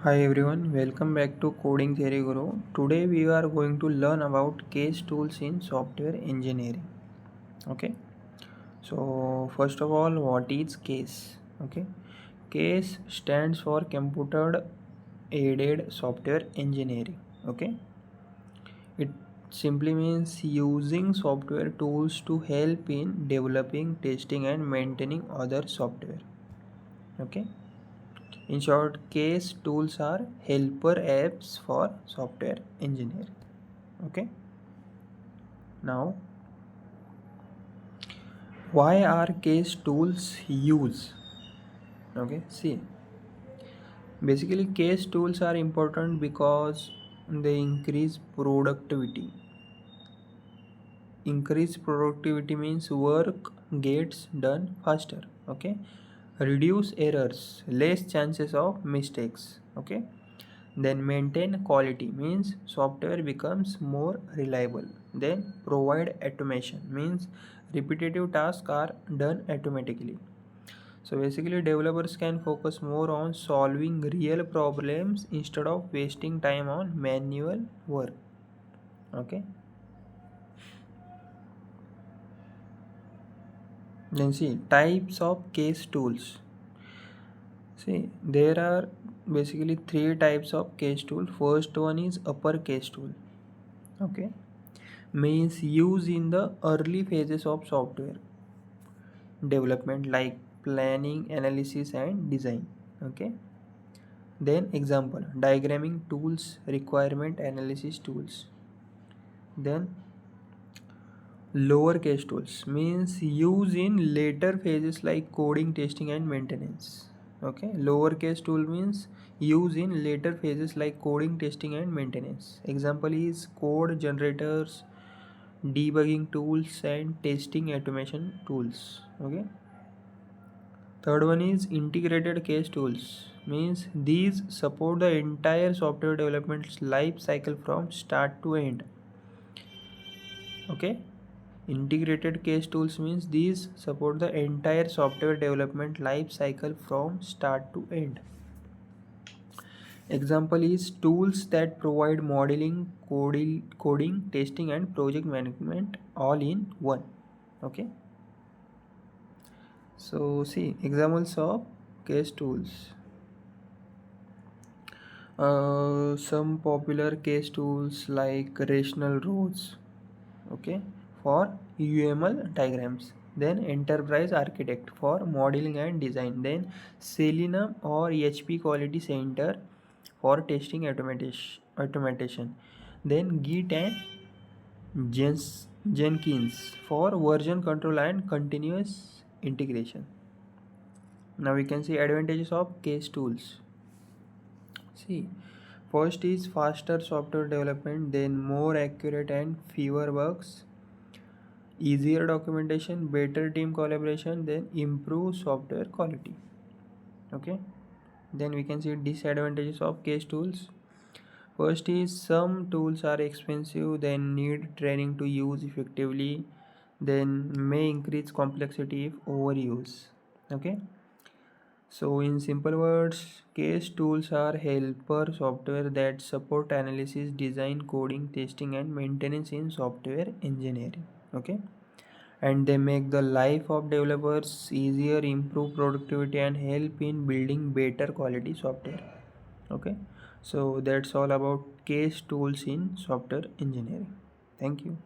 Hi everyone, welcome back to Coding Theory Guru. Today we are going to learn about case tools in software engineering. Okay, so first of all, what is case? Okay, case stands for computer aided software engineering. Okay, it simply means using software tools to help in developing, testing, and maintaining other software. Okay, in short, case tools are helper apps for software engineering. Okay. Now, why are case tools used? Okay. See, basically, case tools are important because they increase productivity. Increase productivity means work gets done faster. Okay. Reduce errors, less chances of mistakes. Okay. Then maintain quality means software becomes more reliable. Then provide automation means repetitive tasks are done automatically. So basically developers can focus more on solving real problems instead of wasting time on manual work. Okay. Then see types of case tools. See there are basically three types of case tool. First one is uppercase tool. Okay, means used in the early phases of software development like planning, analysis, and design. Okay, then example diagramming tools, requirement analysis tools. Then lowercase tools means used in later phases like coding, testing, and maintenance. Okay, lowercase tool means used in later phases like coding, testing, and maintenance. Example is code generators, debugging tools, and testing automation tools. Okay, third one is integrated case tools means these support the entire software development life cycle from start to end. Okay, integrated case tools means these support the entire software development life cycle from start to end. Example is tools that provide modeling, coding, testing, and project management all in one. Okay, so see examples of case tools. Some popular case tools like rational rows, okay, for UML diagrams. Then enterprise architect for modeling and design. Then Selenium or HP Quality Center for testing automation. Then Git and Jenkins for version control and continuous integration. Now we can see advantages of case tools. See, first is faster software development, then more accurate and fewer bugs, easier documentation, better team collaboration, then improve software quality. Okay, then we can see disadvantages of case tools. First is some tools are expensive, then need training to use effectively, then may increase complexity if overuse. Okay, so in simple words, case tools are helper software that support analysis, design, coding, testing, and maintenance in software engineering. Okay, and they make the life of developers easier, improve productivity, and help in building better quality software. Okay, so that's all about case tools in software engineering. Thank you.